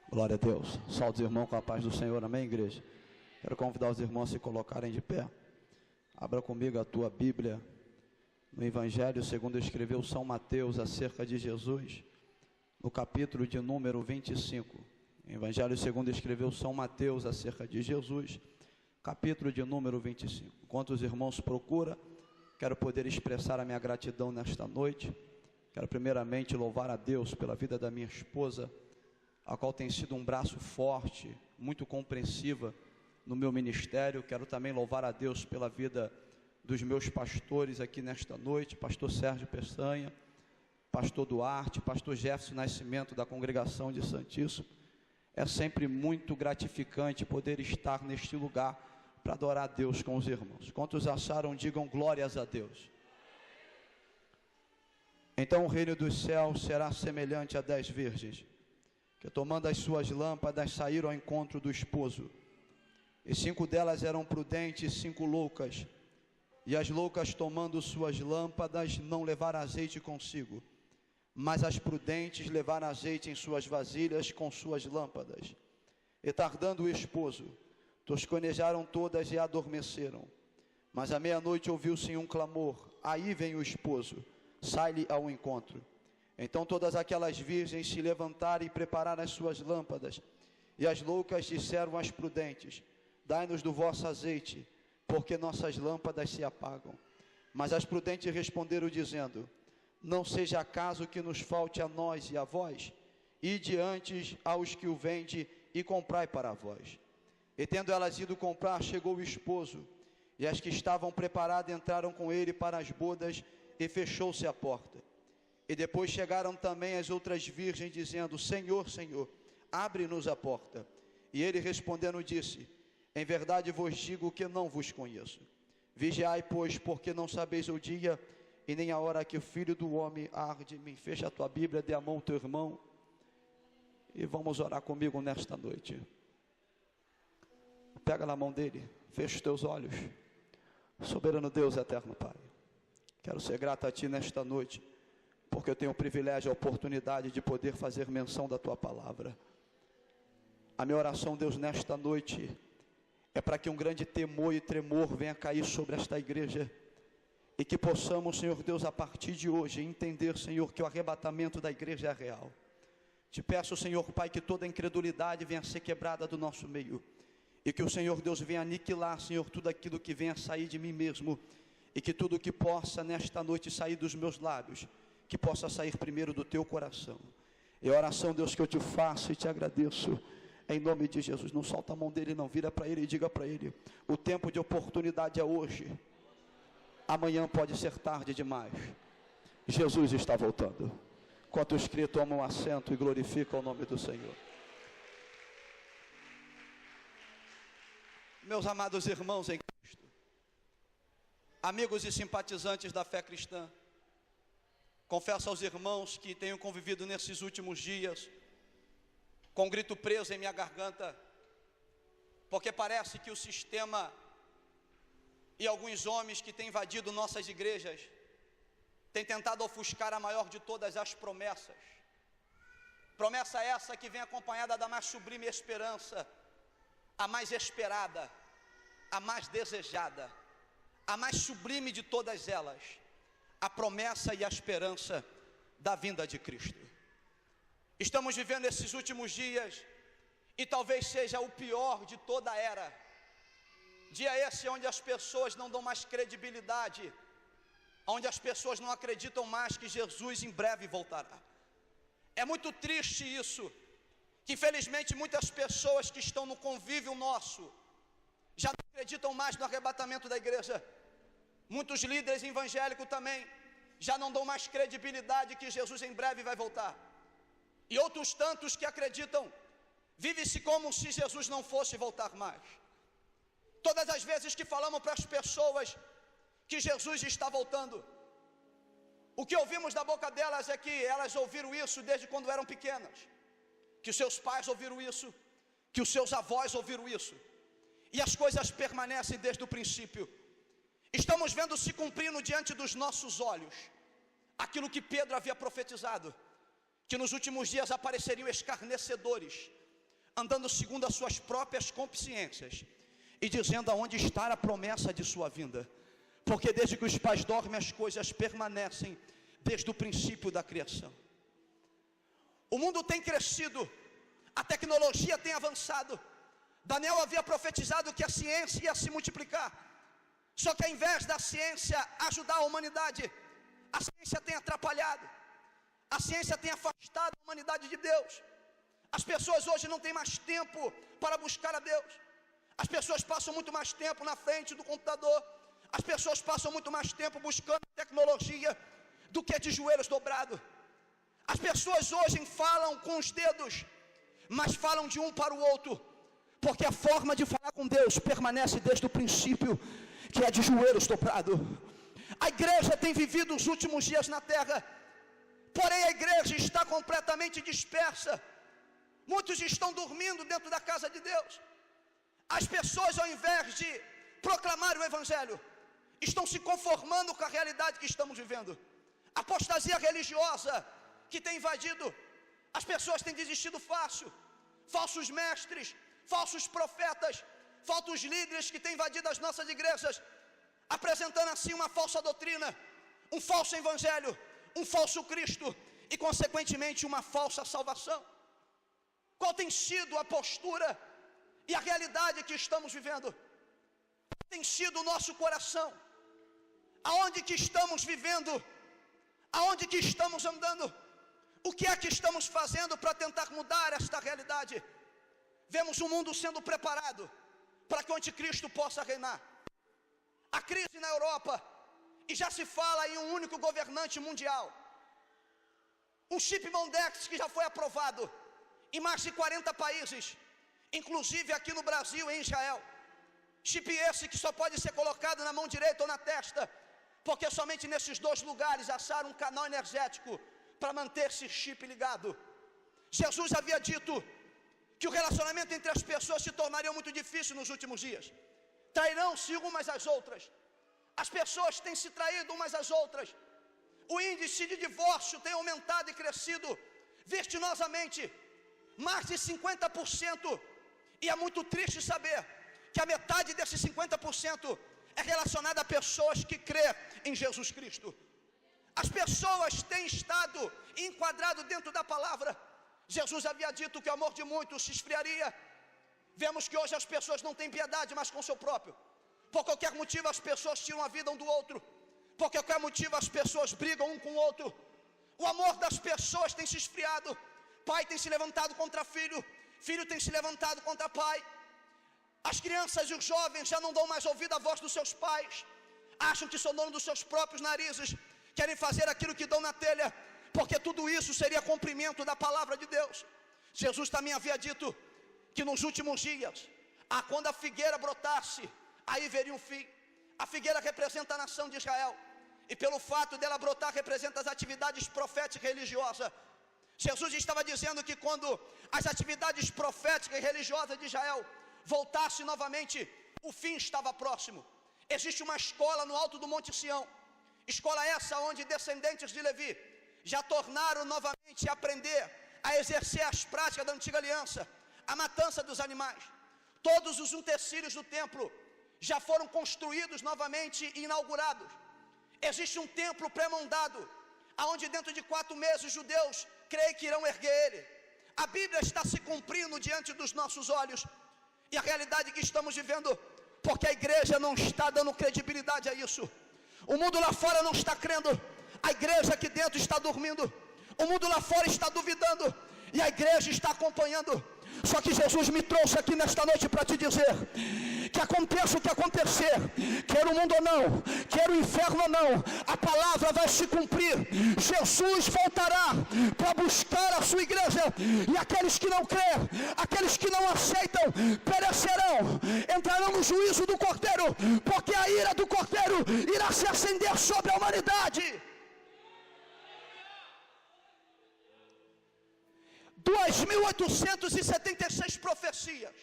Glória a Deus. Salve os irmãos com a paz do Senhor, amém, igreja? Quero convidar os irmãos a se colocarem de pé. Abra comigo a tua Bíblia no Evangelho segundo escreveu São Mateus acerca de Jesus, no capítulo de número 25. Evangelho segundo escreveu São Mateus acerca de Jesus, capítulo de número 25. Enquanto os irmãos procuram, quero poder expressar a minha gratidão nesta noite. Quero primeiramente louvar a Deus pela vida da minha esposa, a qual tem sido um braço forte, muito compreensiva no meu ministério. Quero também louvar a Deus pela vida dos meus pastores aqui nesta noite, pastor Sérgio Peçanha, pastor Duarte, pastor Jefferson Nascimento da congregação de Santíssimo. É sempre muito gratificante poder estar neste lugar para adorar a Deus com os irmãos. Quantos acharam, digam glórias a Deus. Então o reino dos céus será semelhante a 10 virgens, que tomando as suas lâmpadas saíram ao encontro do esposo. E 5 delas eram prudentes e 5 loucas. E as loucas, tomando suas lâmpadas, não levaram azeite consigo, mas as prudentes levaram azeite em suas vasilhas com suas lâmpadas. E tardando o esposo, tosconejaram todas e adormeceram. Mas à meia-noite ouviu-se um clamor: aí vem o esposo, sai-lhe ao encontro. Então todas aquelas virgens se levantaram e prepararam as suas lâmpadas. E as loucas disseram às prudentes: dai-nos do vosso azeite, porque nossas lâmpadas se apagam. Mas as prudentes responderam dizendo: não seja acaso que nos falte a nós e a vós? Ide antes aos que o vendem e comprai para vós. E tendo elas ido comprar, chegou o esposo, e as que estavam preparadas entraram com ele para as bodas, e fechou-se a porta. E depois chegaram também as outras virgens, dizendo: Senhor, Senhor, abre-nos a porta. E ele respondendo disse: em verdade vos digo que não vos conheço. Vigiai, pois, porque não sabeis o dia e nem a hora que o Filho do Homem há de vir. Fecha a tua Bíblia, dê a mão ao teu irmão e vamos orar comigo nesta noite. Pega na mão dele, fecha os teus olhos. Soberano Deus, eterno Pai, quero ser grato a Ti nesta noite, porque eu tenho o privilégio e a oportunidade de poder fazer menção da Tua palavra. A minha oração, Deus, nesta noite é para que um grande temor e tremor venha cair sobre esta igreja, e que possamos, Senhor Deus, a partir de hoje, entender, Senhor, que o arrebatamento da igreja é real. Te peço, Senhor Pai, que toda incredulidade venha a ser quebrada do nosso meio, e que o Senhor Deus venha aniquilar, Senhor, tudo aquilo que venha a sair de mim mesmo, e que tudo que possa nesta noite sair dos meus lábios, que possa sair primeiro do teu coração. É a oração, Deus, que eu te faço e te agradeço, em nome de Jesus. Não solta a mão dele, não, vira para ele e diga para ele: o tempo de oportunidade é hoje, amanhã pode ser tarde demais. Jesus está voltando. Enquanto os crentes tomam assento e glorificam o nome do Senhor. Meus amados irmãos em Cristo, amigos e simpatizantes da fé cristã, confesso aos irmãos que tenho convivido nesses últimos dias com um grito preso em minha garganta, porque parece que o sistema e alguns homens que têm invadido nossas igrejas têm tentado ofuscar a maior de todas as promessas. Promessa essa que vem acompanhada da mais sublime esperança, a mais esperada, a mais desejada, a mais sublime de todas elas, a promessa e a esperança da vinda de Cristo. Estamos vivendo esses últimos dias, e talvez seja o pior de toda a era. Dia esse onde as pessoas não dão mais credibilidade, onde as pessoas não acreditam mais que Jesus em breve voltará. É muito triste isso, que infelizmente muitas pessoas que estão no convívio nosso já não acreditam mais no arrebatamento da igreja. Muitos líderes evangélicos também já não dão mais credibilidade que Jesus em breve vai voltar. E outros tantos que acreditam, vive-se como se Jesus não fosse voltar mais. Todas as vezes que falamos para as pessoas que Jesus está voltando, o que ouvimos da boca delas é que elas ouviram isso desde quando eram pequenas, que os seus pais ouviram isso, que os seus avós ouviram isso, e as coisas permanecem desde o princípio. Estamos vendo se cumprindo diante dos nossos olhos aquilo que Pedro havia profetizado, que nos últimos dias apareceriam escarnecedores, andando segundo as suas próprias consciências e dizendo aonde está a promessa de sua vinda. Porque desde que os pais dormem, as coisas permanecem desde o princípio da criação. O mundo tem crescido, a tecnologia tem avançado. Daniel havia profetizado que a ciência ia se multiplicar. Só que ao invés da ciência ajudar a humanidade, a ciência tem atrapalhado. A ciência tem afastado a humanidade de Deus. As pessoas hoje não têm mais tempo para buscar a Deus. As pessoas passam muito mais tempo na frente do computador. As pessoas passam muito mais tempo buscando tecnologia do que de joelhos dobrados. As pessoas hoje falam com os dedos, mas falam de um para o outro, porque a forma de falar com Deus permanece desde o princípio, que é de joelhos dobrados. A igreja tem vivido os últimos dias na terra, porém a igreja está completamente dispersa. Muitos estão dormindo dentro da casa de Deus. As pessoas, ao invés de proclamar o evangelho, estão se conformando com a realidade que estamos vivendo. A apostasia religiosa que tem invadido, as pessoas têm desistido fácil. Falsos mestres, falsos profetas, falsos líderes que têm invadido as nossas igrejas, apresentando assim uma falsa doutrina, um falso evangelho, um falso Cristo e consequentemente uma falsa salvação. Qual tem sido a postura e a realidade que estamos vivendo? Tem sido o nosso coração? Aonde que estamos vivendo? Aonde que estamos andando? O que é que estamos fazendo para tentar mudar esta realidade? Vemos o mundo sendo preparado para que o anticristo possa reinar. A crise na Europa, e já se fala em um único governante mundial. Um chip Mondex que já foi aprovado em mais de 40 países, inclusive aqui no Brasil e em Israel. Chip esse que só pode ser colocado na mão direita ou na testa, porque somente nesses dois lugares acharam um canal energético para manter esse chip ligado. Jesus havia dito que o relacionamento entre as pessoas se tornaria muito difícil nos últimos dias. Trairão-se umas às outras. As pessoas têm se traído umas às outras. O índice de divórcio tem aumentado e crescido vertiginosamente, mais de 50%. E é muito triste saber que a metade desses 50% é relacionada a pessoas que crêem em Jesus Cristo. As pessoas têm estado enquadrado dentro da palavra. Jesus havia dito que o amor de muitos se esfriaria. Vemos que hoje as pessoas não têm piedade mais com o seu próprio. Por qualquer motivo as pessoas tiram a vida um do outro. Por qualquer motivo as pessoas brigam um com o outro. O amor das pessoas tem se esfriado. Pai tem se levantado contra filho. Filho tem se levantado contra pai. As crianças e os jovens já não dão mais ouvido à voz dos seus pais. Acham que são dono dos seus próprios narizes. Querem fazer aquilo que dão na telha, porque tudo isso seria cumprimento da palavra de Deus. Jesus também havia dito que nos últimos dias, quando a figueira brotasse, aí veria um fim. A figueira representa a nação de Israel, e pelo fato dela brotar, representa as atividades proféticas e religiosas. Jesus estava dizendo que quando as atividades proféticas e religiosas de Israel voltassem novamente, o fim estava próximo. Existe uma escola no alto do Monte Sião, escola essa onde descendentes de Levi já tornaram novamente a aprender a exercer as práticas da antiga aliança, a matança dos animais. Todos os utensílios do templo já foram construídos novamente e inaugurados. Existe um templo pré-montado, aonde dentro de 4 meses os judeus creem que irão erguer ele. A Bíblia está se cumprindo diante dos nossos olhos, e a realidade que estamos vivendo, porque a igreja não está dando credibilidade a isso. O mundo lá fora não está crendo, a igreja aqui dentro está dormindo. O mundo lá fora está duvidando, e a igreja está acompanhando. Só que Jesus me trouxe aqui nesta noite para te dizer que aconteça o que acontecer, quer o mundo ou não, quer o inferno ou não, a palavra vai se cumprir. Jesus voltará para buscar a sua igreja, e aqueles que não crêem, aqueles que não aceitam, perecerão, entrarão no juízo do Cordeiro, porque a ira do Cordeiro irá se acender sobre a humanidade. 2.876 profecias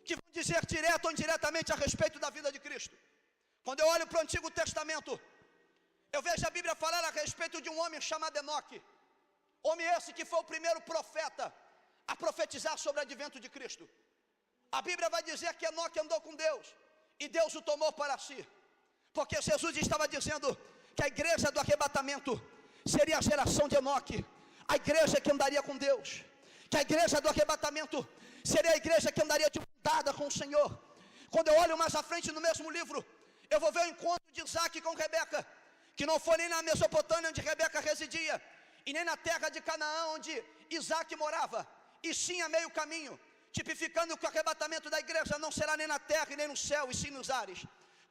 que vão dizer direto ou indiretamente a respeito da vida de Cristo. Quando eu olho para o Antigo Testamento, eu vejo a Bíblia falar a respeito de um homem chamado Enoque. Homem esse que foi o primeiro profeta a profetizar sobre o advento de Cristo. A Bíblia vai dizer que Enoque andou com Deus e Deus o tomou para si, porque Jesus estava dizendo que a igreja do arrebatamento seria a geração de Enoque, a igreja que andaria com Deus, que a igreja do arrebatamento seria a igreja que andaria de mão dada com o Senhor. Quando eu olho mais à frente no mesmo livro, eu vou ver o encontro de Isaac com Rebeca, que não foi nem na Mesopotâmia onde Rebeca residia, e nem na terra de Canaã onde Isaac morava, e sim a meio caminho, tipificando que o arrebatamento da igreja não será nem na terra e nem no céu, e sim nos ares.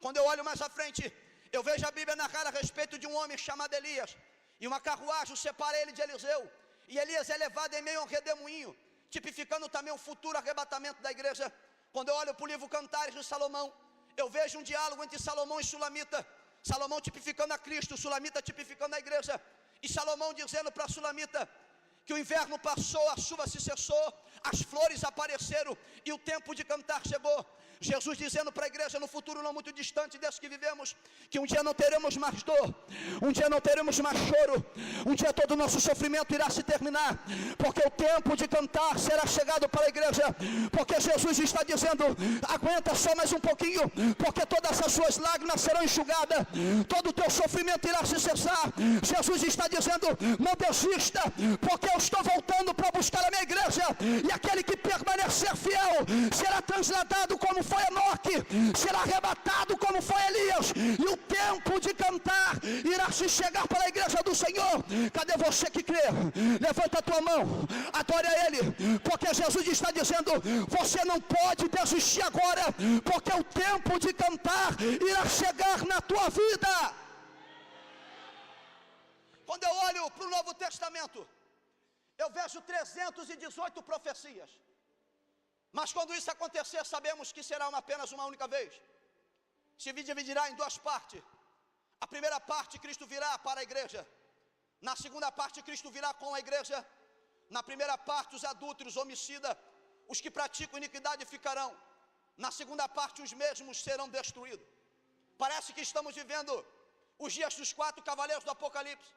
Quando eu olho mais à frente, eu vejo a Bíblia narrar a respeito de um homem chamado Elias, e uma carruagem separa ele de Eliseu, e Elias é levado em meio a um redemoinho, tipificando também o futuro arrebatamento da igreja. Quando eu olho para o livro Cantares de Salomão, eu vejo um diálogo entre Salomão e Sulamita, Salomão tipificando a Cristo, Sulamita tipificando a igreja, e Salomão dizendo para Sulamita que o inverno passou, a chuva se cessou, as flores apareceram e o tempo de cantar chegou. Jesus dizendo para a igreja no futuro não muito distante desse que vivemos, que um dia não teremos mais dor, um dia não teremos mais choro, um dia todo o nosso sofrimento irá se terminar, porque o tempo de cantar será chegado para a igreja, porque Jesus está dizendo, aguenta só mais um pouquinho, porque todas as suas lágrimas serão enxugadas, todo o teu sofrimento irá se cessar. Jesus está dizendo, não desista, porque eu estou voltando para buscar a minha igreja, e aquele que permanecer fiel será transladado como foi Enoque, será arrebatado como foi Elias, e o tempo de cantar irá se chegar para a igreja do Senhor. Cadê você que crê? Levanta a tua mão, adore a Ele, porque Jesus está dizendo, você não pode desistir agora, porque o tempo de cantar irá chegar na tua vida. Quando eu olho para o Novo Testamento, eu vejo 318 profecias. Mas quando isso acontecer, sabemos que será apenas uma única vez. Se dividirá em duas partes. A primeira parte, Cristo virá para a igreja. Na segunda parte, Cristo virá com a igreja. Na primeira parte, os adúlteros, homicidas, os que praticam iniquidade ficarão. Na segunda parte, os mesmos serão destruídos. Parece que estamos vivendo os dias dos 4 cavaleiros do Apocalipse.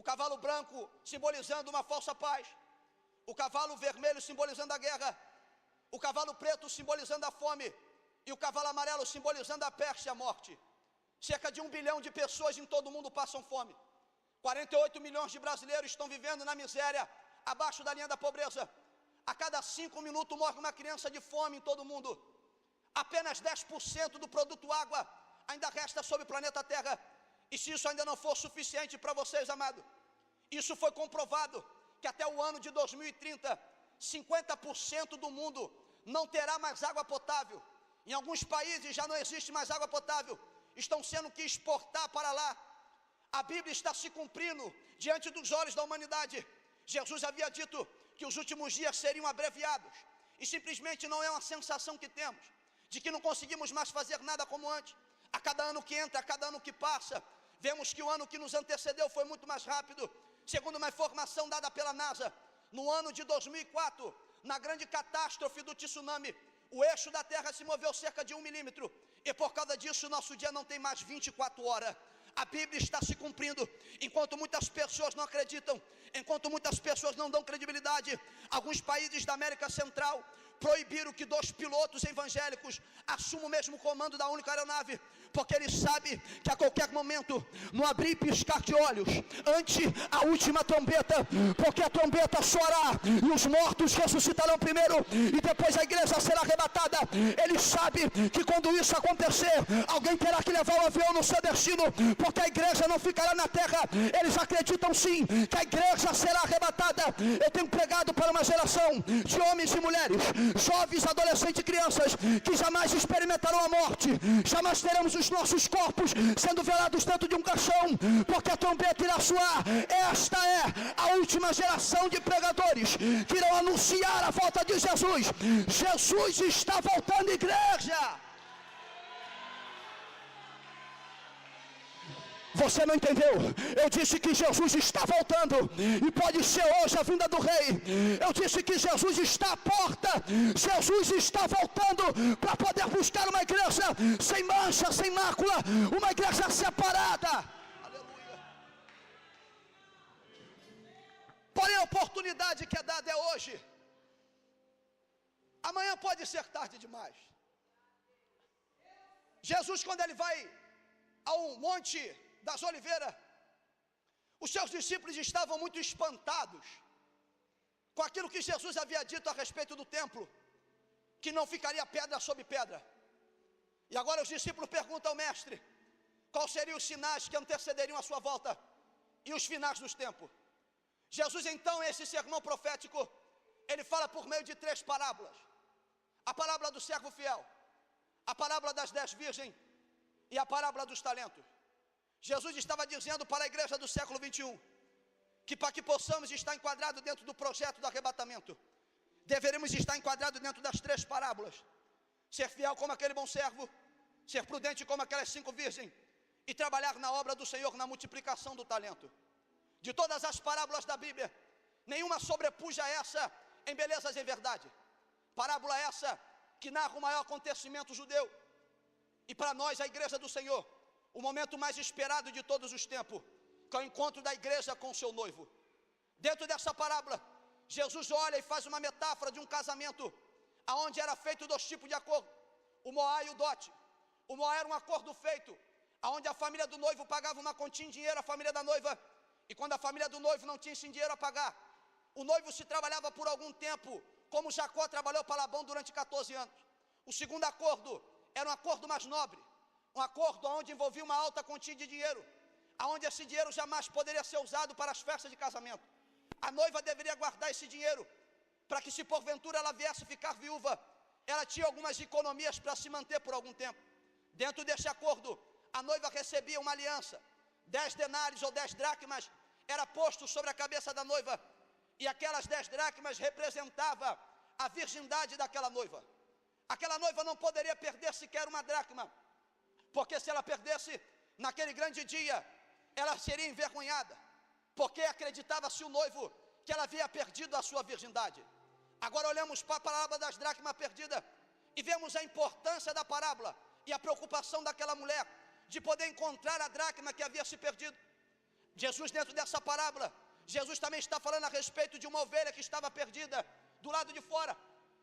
O cavalo branco simbolizando uma falsa paz. O cavalo vermelho simbolizando a guerra. O cavalo preto simbolizando a fome, e o cavalo amarelo simbolizando a peste e a morte. Cerca de 1 bilhão de pessoas em todo o mundo passam fome. 48 milhões de brasileiros estão vivendo na miséria, abaixo da linha da pobreza. A cada 5 minutos morre uma criança de fome em todo o mundo. Apenas 10% do produto água ainda resta sobre o planeta Terra. E se isso ainda não for suficiente para vocês, amados, isso foi comprovado, que até o ano de 2030, 50% do mundo não terá mais água potável. Em alguns países já não existe mais água potável, estão sendo que exportar para lá. A Bíblia está se cumprindo diante dos olhos da humanidade. Jesus havia dito que os últimos dias seriam abreviados, e simplesmente não é uma sensação que temos, de que não conseguimos mais fazer nada como antes. A cada ano que entra, a cada ano que passa, vemos que o ano que nos antecedeu foi muito mais rápido. Segundo uma informação dada pela NASA, no ano de 2004, na grande catástrofe do tsunami, o eixo da Terra se moveu cerca de 1 milímetro, e por causa disso nosso dia não tem mais 24 horas. A Bíblia está se cumprindo, enquanto muitas pessoas não acreditam, enquanto muitas pessoas não dão credibilidade. Alguns países da América Central proibiram que 2 pilotos evangélicos assumam o mesmo comando da única aeronave, porque eles sabem que a qualquer momento, no abrir e piscar de olhos, ante a última trombeta, porque a trombeta soará e os mortos ressuscitarão primeiro, e depois a igreja será arrebatada. Eles sabem que quando isso acontecer, alguém terá que levar o avião no seu destino, porque a igreja não ficará na terra. Eles acreditam sim que a igreja será arrebatada. Eu tenho pregado para uma geração de homens e mulheres, jovens, adolescentes e crianças, que jamais experimentarão a morte, jamais teremos os nossos corpos sendo velados dentro de um caixão, porque a trombeta irá soar. Esta é a última geração de pregadores que irão anunciar a volta de Jesus. Jesus está voltando, igreja. Você não entendeu? Eu disse que Jesus está voltando, e pode ser hoje a vinda do Rei. Eu disse que Jesus está à porta. Jesus está voltando para poder buscar uma igreja sem mancha, sem mácula, uma igreja separada. Aleluia. Porém, a oportunidade que é dada é hoje. Amanhã pode ser tarde demais. Jesus, quando ele vai ao Monte das Oliveiras, os seus discípulos estavam muito espantados com aquilo que Jesus havia dito a respeito do templo, que não ficaria pedra sobre pedra. E agora os discípulos perguntam ao mestre, quais seriam os sinais que antecederiam a sua volta e os finais dos tempos. Jesus, então, esse sermão profético, ele fala por meio de 3 parábolas. A parábola do servo fiel, a parábola das 10 virgens e a parábola dos talentos. Jesus estava dizendo para a igreja do século 21, que para que possamos estar enquadrados dentro do projeto do arrebatamento, deveremos estar enquadrados dentro das 3 parábolas. Ser fiel como aquele bom servo, ser prudente como aquelas 5 virgens, e trabalhar na obra do Senhor, na multiplicação do talento. De todas as parábolas da Bíblia, nenhuma sobrepuja essa em belezas e em verdade. Parábola essa que narra o maior acontecimento judeu, e para nós, a igreja do Senhor, o momento mais esperado de todos os tempos, que é o encontro da igreja com o seu noivo. Dentro dessa parábola, Jesus olha e faz uma metáfora de um casamento, aonde era feito 2 tipos de acordo, o moá e o dote. O moá era um acordo feito, aonde a família do noivo pagava uma quantia em dinheiro à família da noiva, e quando a família do noivo não tinha esse dinheiro a pagar, o noivo se trabalhava por algum tempo, como Jacó trabalhou para Labão durante 14 anos. O segundo acordo era um acordo mais nobre, um acordo onde envolvia uma alta quantia de dinheiro, aonde esse dinheiro jamais poderia ser usado para as festas de casamento. A noiva deveria guardar esse dinheiro, para que se porventura ela viesse ficar viúva, ela tinha algumas economias para se manter por algum tempo. Dentro desse acordo, a noiva recebia uma aliança, 10 denários ou 10 dracmas, era posto sobre a cabeça da noiva, e aquelas 10 dracmas representava a virgindade daquela noiva. Aquela noiva não poderia perder sequer uma dracma, porque se ela perdesse, naquele grande dia, ela seria envergonhada, porque acreditava-se o noivo que ela havia perdido a sua virgindade. Agora olhamos para a parábola das dracmas perdidas, e vemos a importância da parábola, e a preocupação daquela mulher, de poder encontrar a dracma que havia se perdido. Jesus, dentro dessa parábola, Jesus também está falando a respeito de uma ovelha que estava perdida do lado de fora.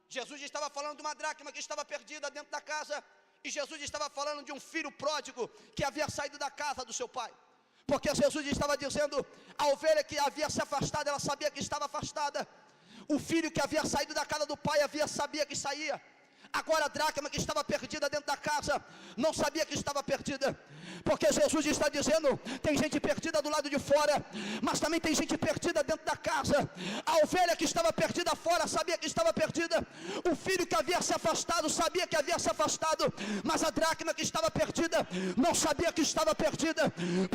Jesus estava falando de uma dracma que estava perdida dentro da casa, e Jesus estava falando de um filho pródigo que havia saído da casa do seu pai. Porque Jesus estava dizendo, a ovelha que havia se afastado, ela sabia que estava afastada. O filho que havia saído da casa do pai sabia que saía. Agora a dracma que estava perdida dentro da casa, não sabia que estava perdida. Porque Jesus está dizendo, tem gente perdida do lado de fora, mas também tem gente perdida dentro da casa. A ovelha que estava perdida fora, sabia que estava perdida. O filho que havia se afastado, sabia que havia se afastado. Mas a dracma que estava perdida, não sabia que estava perdida.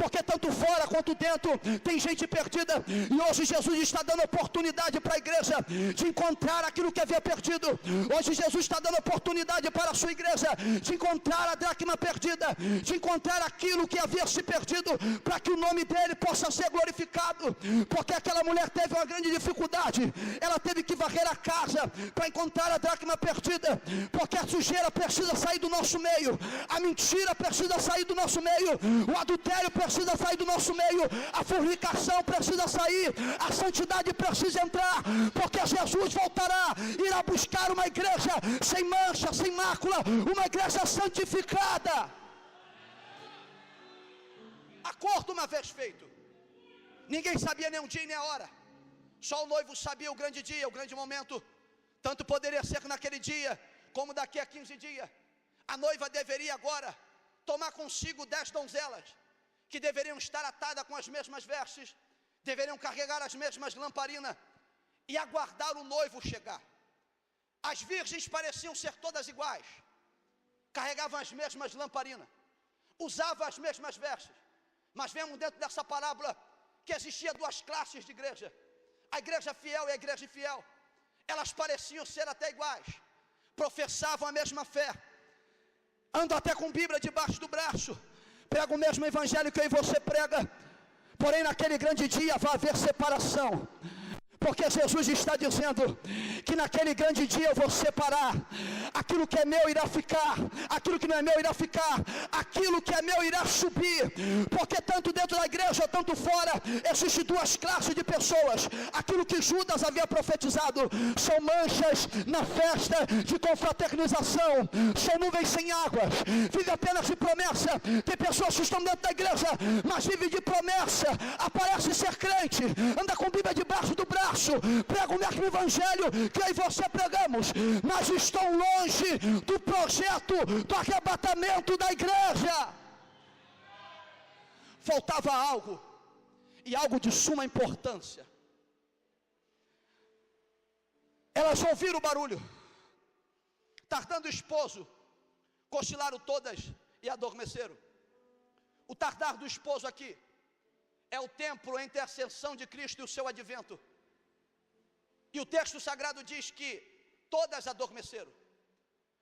Porque tanto fora quanto dentro, tem gente perdida. E hoje Jesus está dando oportunidade para a igreja, de encontrar aquilo que havia perdido. Hoje Jesus está dando oportunidade para a sua igreja, de encontrar a dracma perdida, de encontrar aquilo que havia se perdido, para que o nome dele possa ser glorificado. Porque aquela mulher teve uma grande dificuldade, ela teve que varrer a casa para encontrar a dracma perdida, porque a sujeira precisa sair do nosso meio, a mentira precisa sair do nosso meio, o adultério precisa sair do nosso meio, a fornicação precisa sair, a santidade precisa entrar, porque Jesus voltará, irá buscar uma igreja sem mancha, sem mácula, uma igreja santificada. Acordo uma vez feito, ninguém sabia nem o dia nem a hora, só o noivo sabia o grande dia, o grande momento. Tanto poderia ser naquele dia, como daqui a 15 dias. A noiva deveria agora tomar consigo 10 donzelas, que deveriam estar atadas com as mesmas vestes, deveriam carregar as mesmas lamparinas, e aguardar o noivo chegar. As virgens pareciam ser todas iguais, carregavam as mesmas lamparinas, usavam as mesmas vestes. Mas vemos dentro dessa parábola que existia 2 classes de igreja, a igreja fiel e a igreja infiel. Elas pareciam ser até iguais, professavam a mesma fé, andam até com Bíblia debaixo do braço, pregam o mesmo evangelho que eu e você prega. Porém naquele grande dia vai haver separação, porque Jesus está dizendo que naquele grande dia eu vou separar. Aquilo que é meu irá ficar, aquilo que não é meu irá ficar, aquilo que é meu irá subir, porque tanto dentro da igreja, tanto fora, existem duas classes de pessoas. Aquilo que Judas havia profetizado, são manchas na festa de confraternização, são nuvens sem águas, vive apenas de promessa. Tem pessoas que estão dentro da igreja, mas vivem de promessa, aparece ser crente, anda com Bíblia debaixo do braço, prega o mesmo evangelho que eu e você pregamos, mas estão longe do projeto do arrebatamento da igreja. Faltava algo, e algo de suma importância. Elas ouviram o barulho, tardando o esposo, cochilaram todas e adormeceram. O tardar do esposo aqui é o tempo entre a ascensão de Cristo e o seu advento. E o texto sagrado diz que todas adormeceram,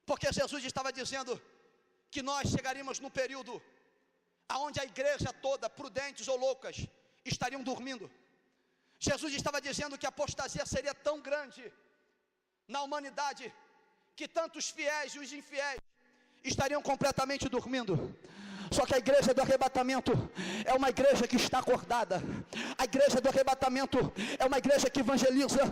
porque Jesus estava dizendo que nós chegaríamos num período aonde a igreja toda, prudentes ou loucas, estariam dormindo. Jesus estava dizendo que a apostasia seria tão grande na humanidade, que tanto os fiéis e os infiéis estariam completamente dormindo. Só que a igreja do arrebatamento é uma igreja que está acordada. A igreja do arrebatamento é uma igreja que evangeliza.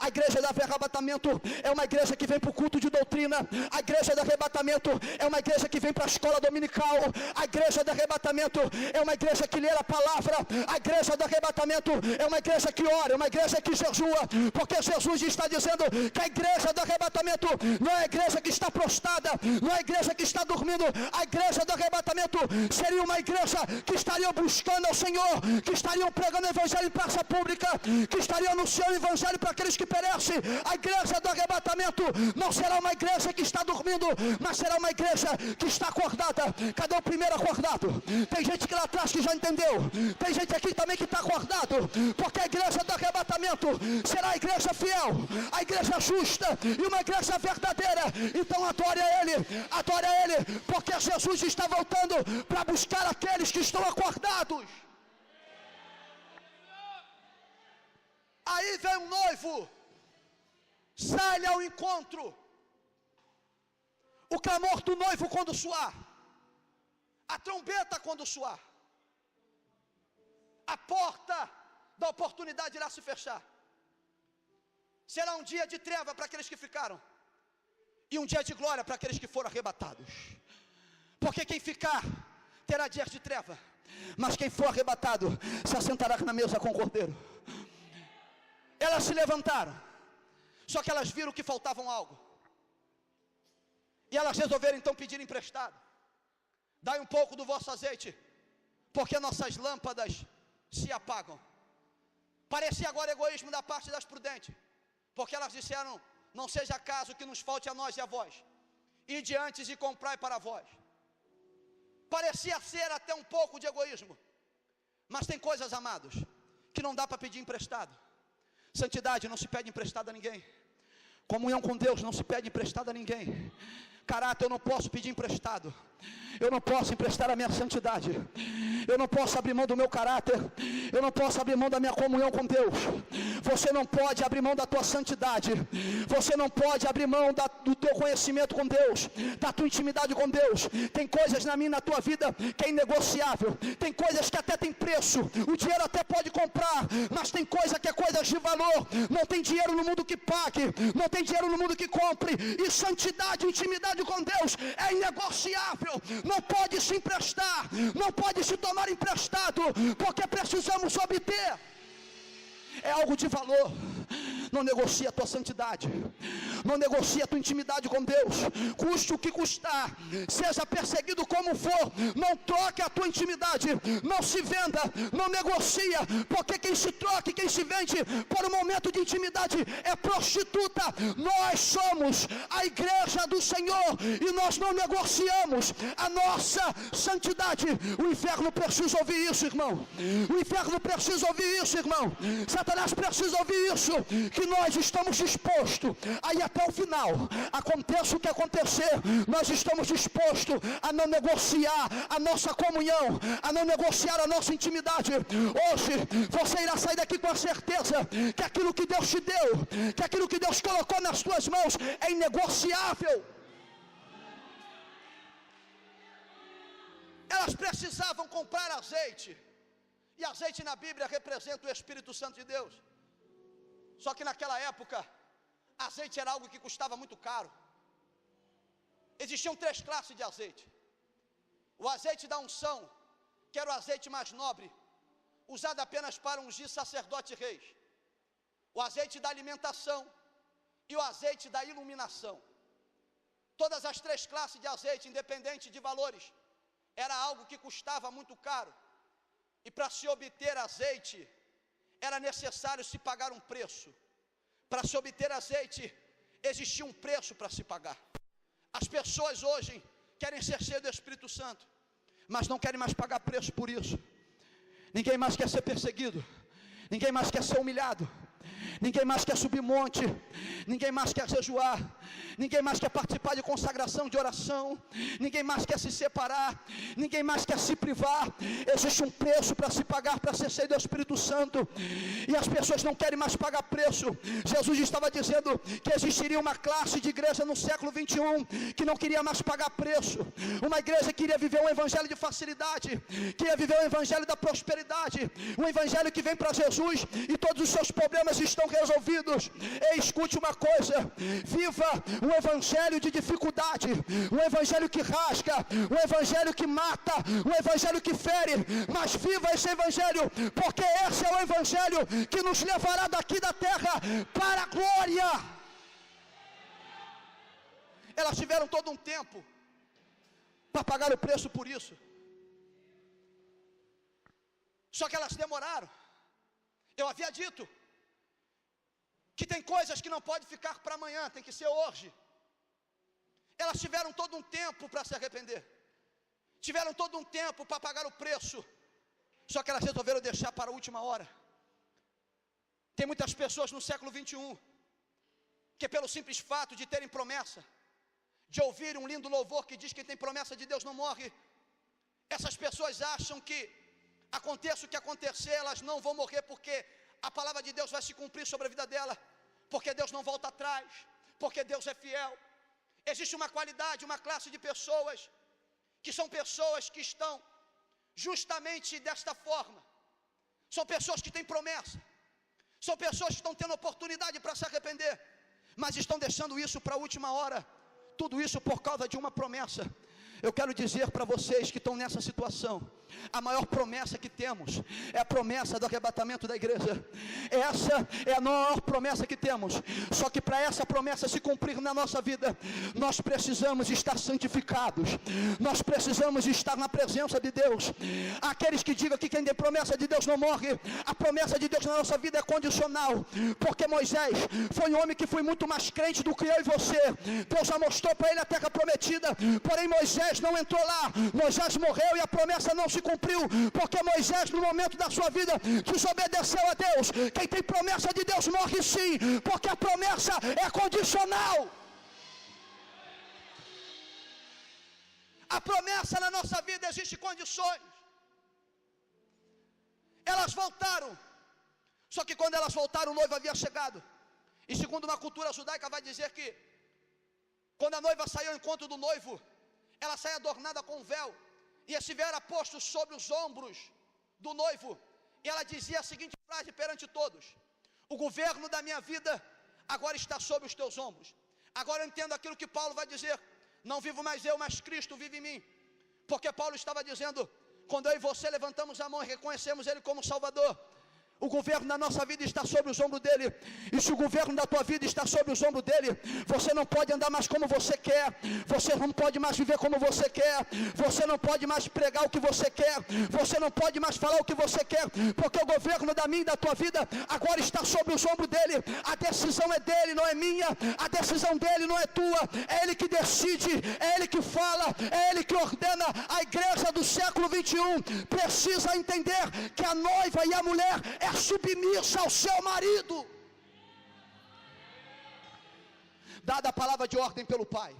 A igreja do arrebatamento é uma igreja que vem para o culto de doutrina. A igreja do arrebatamento é uma igreja que vem para a escola dominical. A igreja do arrebatamento é uma igreja que lê a palavra. A igreja do arrebatamento é uma igreja que ora, é uma igreja que jejua, porque Jesus está dizendo que a igreja do arrebatamento não é a igreja que está prostrada, não é a igreja que está dormindo. A igreja do arrebatamento seria uma igreja que estaria buscando ao Senhor, que estariam pregando o evangelho em praça pública, que estariam anunciando o evangelho para aqueles que perecem. A igreja do arrebatamento não será uma igreja que está dormindo, mas será uma igreja que está acordada. Cadê o primeiro acordado? Tem gente que lá atrás que já entendeu, tem gente aqui também que está acordado, porque a igreja do arrebatamento será a igreja fiel, a igreja justa e uma igreja verdadeira. Então adore a Ele, porque Jesus está voltando para buscar aqueles que estão acordados. Aí vem um noivo, sai-lhe ao encontro. O clamor do noivo quando soar, a trombeta quando soar, a porta da oportunidade irá se fechar. Será um dia de treva para aqueles que ficaram, e um dia de glória para aqueles que foram arrebatados. Porque quem ficar terá dias de treva, mas quem for arrebatado se assentará na mesa com o Cordeiro. Elas se levantaram, só que elas viram que faltavam algo, e elas resolveram então pedir emprestado. Dai um pouco do vosso azeite, porque nossas lâmpadas se apagam. Parecia agora egoísmo da parte das prudentes, porque elas disseram: não seja caso que nos falte a nós e a vós, ide antes e comprai para vós. Parecia ser até um pouco de egoísmo, mas tem coisas, amados, que não dá para pedir emprestado. Santidade não se pede emprestado a ninguém. Comunhão com Deus não se pede emprestado a ninguém. Caráter eu não posso pedir emprestado. Eu não posso emprestar a minha santidade. Eu não posso abrir mão do meu caráter. Eu não posso abrir mão da minha comunhão com Deus. Você não pode abrir mão da tua santidade. Você não pode abrir mão do teu conhecimento com Deus, da tua intimidade com Deus. Tem coisas na minha e na tua vida que é inegociável. Tem coisas que até tem preço. O dinheiro até pode comprar, mas tem coisa que é coisas de valor. Não tem dinheiro no mundo que pague. Não tem dinheiro no mundo que compre. E santidade, intimidade com Deus é inegociável. Não pode se emprestar, não pode se tomar emprestado, porque precisamos obter. É algo de valor. Não negocia a tua santidade, não negocia a tua intimidade com Deus, custe o que custar, seja perseguido como for, não troque a tua intimidade, não se venda, não negocia, porque quem se troca e quem se vende por um momento de intimidade é prostituta. Nós somos a igreja do Senhor e nós não negociamos a nossa santidade. O inferno precisa ouvir isso, irmão. O inferno precisa ouvir isso, irmão. Satanás precisa ouvir isso, que nós estamos dispostos a ir até o final, aconteça o que acontecer, nós estamos dispostos a não negociar a nossa comunhão, a não negociar a nossa intimidade. Hoje você irá sair daqui com a certeza que aquilo que Deus te deu, que aquilo que Deus colocou nas tuas mãos é inegociável. Elas precisavam comprar azeite, e azeite na Bíblia representa o Espírito Santo de Deus. Só que naquela época, azeite era algo que custava muito caro. Existiam 3 classes de azeite: o azeite da unção, que era o azeite mais nobre, usado apenas para ungir sacerdotes e reis; o azeite da alimentação e o azeite da iluminação. Todas as 3 classes de azeite, independente de valores, era algo que custava muito caro. E para se obter azeite, era necessário se pagar um preço. Para se obter azeite, existia um preço para se pagar. As pessoas hoje querem ser cheias do Espírito Santo, mas não querem mais pagar preço por isso. Ninguém mais quer ser perseguido, ninguém mais quer ser humilhado, ninguém mais quer subir monte, ninguém mais quer jejuar, ninguém mais quer participar de consagração, de oração, ninguém mais quer se separar, ninguém mais quer se privar. Existe um preço para se pagar para ser cheio do Espírito Santo, e as pessoas não querem mais pagar preço. Jesus estava dizendo que existiria uma classe de igreja no século 21 que não queria mais pagar preço, uma igreja que queria viver um evangelho de facilidade, queria viver um evangelho da prosperidade, um evangelho que vem para Jesus e todos os seus problemas estão resolvidos. E escute uma coisa: viva um evangelho de dificuldade, um evangelho que rasga, um evangelho que mata, um evangelho que fere, mas viva esse evangelho, porque esse é o evangelho que nos levará daqui da terra para a glória. Elas tiveram todo um tempo para pagar o preço por isso, só que elas demoraram. Eu havia dito que tem coisas que não pode ficar para amanhã, tem que ser hoje. Elas tiveram todo um tempo para se arrepender, tiveram todo um tempo para pagar o preço, só que elas resolveram deixar para a última hora. Tem muitas pessoas no século 21 que, pelo simples fato de terem promessa, de ouvirem um lindo louvor que diz que quem tem promessa de Deus não morre, essas pessoas acham que aconteça o que acontecer, elas não vão morrer, porque a palavra de Deus vai se cumprir sobre a vida dela, porque Deus não volta atrás, porque Deus é fiel. Existe uma qualidade, uma classe de pessoas, que são pessoas que estão justamente desta forma. São pessoas que têm promessa, são pessoas que estão tendo oportunidade para se arrepender, mas estão deixando isso para a última hora. Tudo isso por causa de uma promessa. Eu quero dizer para vocês que estão nessa situação, a maior promessa que temos é a promessa do arrebatamento da igreja. Essa é a maior promessa que temos. Só que para essa promessa se cumprir na nossa vida, nós precisamos estar santificados, nós precisamos estar na presença de Deus. Aqueles que digam que quem tem promessa de Deus não morre, a promessa de Deus na nossa vida é condicional, porque Moisés foi um homem que foi muito mais crente do que eu e você. Deus já mostrou para ele a terra prometida, porém Moisés não entrou lá. Moisés morreu e a promessa não se cumpriu, porque Moisés, no momento da sua vida, desobedeceu a Deus. Quem tem promessa de Deus morre sim, porque a promessa é condicional. A promessa na nossa vida existe condições. Elas voltaram, só que quando elas voltaram, o noivo havia chegado. E segundo uma cultura judaica vai dizer que quando a noiva saiu ao encontro do noivo, ela sai adornada com um véu, e esse véu era posto sobre os ombros do noivo, e ela dizia a seguinte frase perante todos: o governo da minha vida agora está sobre os teus ombros. Agora eu entendo aquilo que Paulo vai dizer: não vivo mais eu, mas Cristo vive em mim. Porque Paulo estava dizendo, quando eu e você levantamos a mão e reconhecemos Ele como Salvador, o governo da nossa vida está sobre os ombros dele. E se o governo da tua vida está sobre os ombros dele, você não pode andar mais como você quer, você não pode mais viver como você quer, você não pode mais pregar o que você quer, você não pode mais falar o que você quer, porque o governo da minha e da tua vida agora está sobre os ombros dele. A decisão é dele, não é minha. A decisão dele não é tua. É ele que decide, é ele que fala, é ele que ordena. A igreja do século 21 precisa entender que a noiva e a mulher é submissa ao seu marido. dada a palavra de ordem pelo Pai,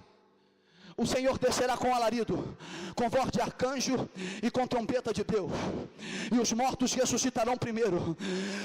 o Senhor descerá com alarido, com voz de arcanjo e com trombeta de Deus, e os mortos ressuscitarão primeiro.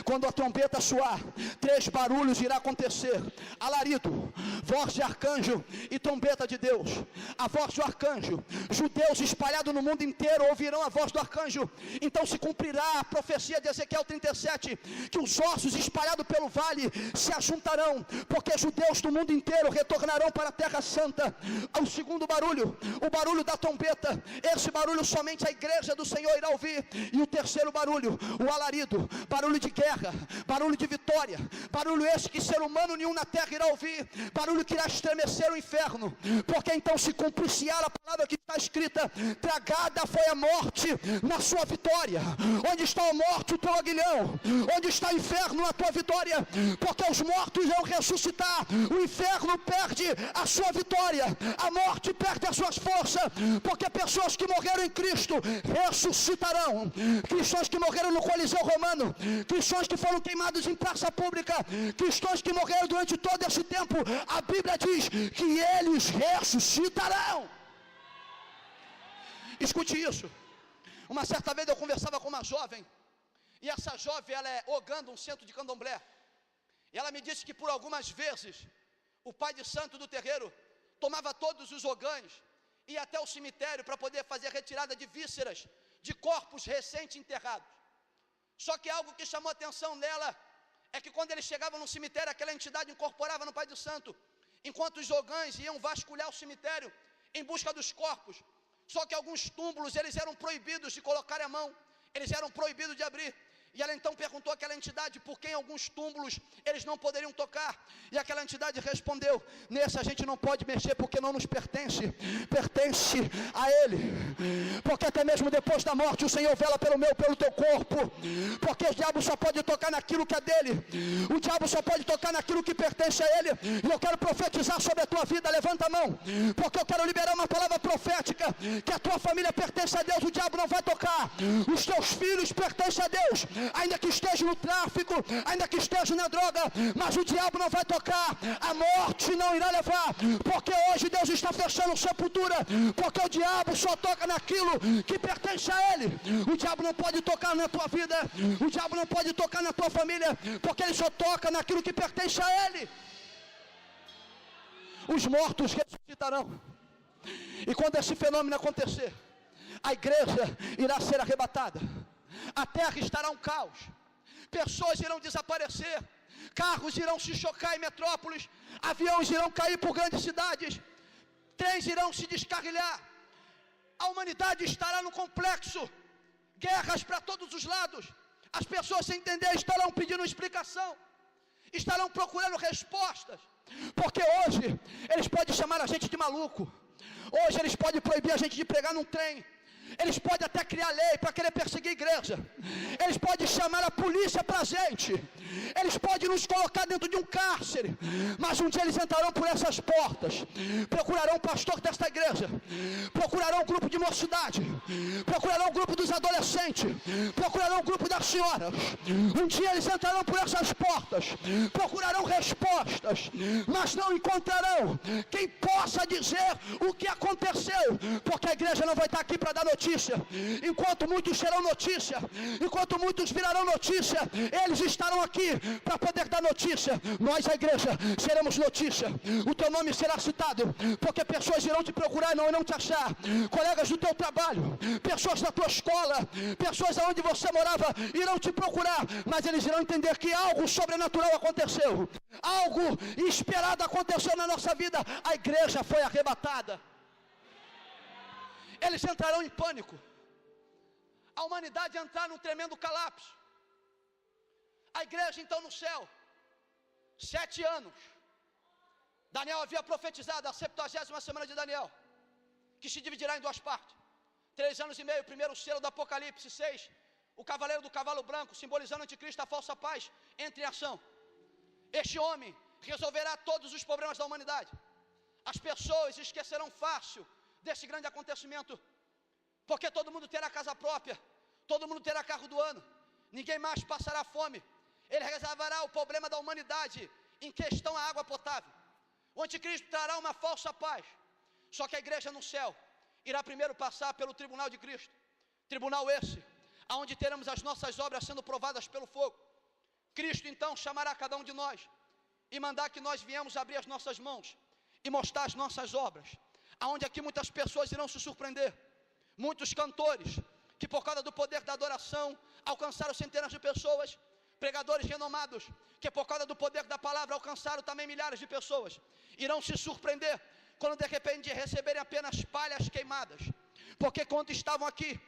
Quando a trombeta soar, 3 barulhos irá acontecer: alarido, voz de arcanjo e trombeta de Deus. A voz do arcanjo, judeus espalhados no mundo inteiro ouvirão a voz do arcanjo. Então se cumprirá a profecia de Ezequiel 37, que os ossos espalhados pelo vale se ajuntarão, porque judeus do mundo inteiro retornarão para a terra santa. Ao segundo barulho, o barulho da trombeta, esse barulho somente a igreja do Senhor irá ouvir. E o terceiro barulho, o alarido, barulho de guerra, barulho de vitória, barulho esse que ser humano nenhum na terra irá ouvir, barulho que irá estremecer o inferno, porque então se cumprir-se-á a palavra que está escrita: tragada foi a morte na sua vitória. Onde está a morte, o teu aguilhão? Onde está o inferno, a tua vitória? Porque os mortos vão ressuscitar, o inferno perde a sua vitória, a morte perde as suas forças, porque pessoas que morreram em Cristo ressuscitarão. Cristãos que morreram no Coliseu Romano, cristãos que foram queimados em praça pública, cristãos que morreram durante todo esse tempo, a Bíblia diz que eles ressuscitarão. Escute isso. Uma certa vez eu conversava com uma jovem, e essa jovem, ela é Oganda, um centro de candomblé, e ela me disse que por algumas vezes o pai de santo do terreiro tomava todos os ogãs, ia até o cemitério para poder fazer retirada de vísceras de corpos recente enterrados. Só que algo que chamou a atenção dela é que quando eles chegavam no cemitério, aquela entidade incorporava no pai de santo, enquanto os ogãs iam vasculhar o cemitério em busca dos corpos. Só que alguns túmulos eles eram proibidos de colocar a mão, eles eram proibidos de abrir. E ela então perguntou àquela entidade por que em alguns túmulos eles não poderiam tocar. E aquela entidade respondeu: nesse a gente não pode mexer porque não nos pertence, pertence a Ele. Porque até mesmo depois da morte o Senhor vela pelo meu, pelo teu corpo. Porque o diabo só pode tocar naquilo que é dele, o diabo só pode tocar naquilo que pertence a Ele. E eu quero profetizar sobre a tua vida. Levanta a mão, porque eu quero liberar uma palavra profética, que a tua família pertence a Deus, o diabo não vai tocar. Os teus filhos pertencem a Deus, ainda que esteja no tráfico, ainda que esteja na droga, mas o diabo não vai tocar, a morte não irá levar, porque hoje Deus está fechando sepultura, porque o diabo só toca naquilo que pertence a Ele. O diabo não pode tocar na tua vida, o diabo não pode tocar na tua família, porque ele só toca naquilo que pertence a Ele. Os mortos ressuscitarão, e quando esse fenômeno acontecer, a igreja irá ser arrebatada. A terra estará um caos, pessoas irão desaparecer, carros irão se chocar em metrópoles, aviões irão cair por grandes cidades, trens irão se descarrilhar, a humanidade estará no complexo, guerras para todos os lados, as pessoas sem entender estarão pedindo explicação, estarão procurando respostas, porque hoje eles podem chamar a gente de maluco, hoje eles podem proibir a gente de pregar num trem, eles podem até criar lei para querer perseguir a igreja, eles podem chamar a polícia para a gente, eles podem nos colocar dentro de um cárcere, mas um dia eles entrarão por essas portas, procurarão o pastor desta igreja, procurarão o grupo de mocidade, procurarão o grupo dos adolescentes, procurarão o grupo das senhoras. Um dia eles entrarão por essas portas, procurarão respostas, mas não encontrarão quem possa dizer o que aconteceu, porque a igreja não vai estar aqui para dar notícia. Enquanto muitos terão notícia, enquanto muitos virarão notícia, eles estarão aqui para poder dar notícia. Nós, a igreja, seremos notícia. O teu nome será citado, porque pessoas irão te procurar e não irão te achar. Colegas do teu trabalho, pessoas da tua escola, pessoas aonde você morava, irão te procurar, mas eles irão entender que algo sobrenatural aconteceu, algo esperado aconteceu na nossa vida. A igreja foi arrebatada. Eles entrarão em pânico, a humanidade entrar num tremendo colapso. A igreja então no céu, 7 anos, Daniel havia profetizado a 70ª semana de Daniel, que se dividirá em 2 partes, 3 anos e meio, primeiro selo do Apocalipse, 6, o cavaleiro do cavalo branco, simbolizando o anticristo, a falsa paz, entra em ação. Este homem resolverá todos os problemas da humanidade. As pessoas esquecerão fácil desse grande acontecimento, porque todo mundo terá casa própria, todo mundo terá carro do ano, ninguém mais passará fome. Ele resolverá o problema da humanidade, em questão à água potável. O anticristo trará uma falsa paz. Só que a igreja no céu irá primeiro passar pelo tribunal de Cristo. Tribunal esse, aonde teremos as nossas obras sendo provadas pelo fogo. Cristo então chamará cada um de nós e mandar que nós viemos abrir as nossas mãos e mostrar as nossas obras. Aonde aqui muitas pessoas irão se surpreender. Muitos cantores que por causa do poder da adoração alcançaram centenas de pessoas. Pregadores renomados que por causa do poder da palavra alcançaram também milhares de pessoas. Irão se surpreender quando de repente receberem apenas palhas queimadas. Porque quando estavam aqui,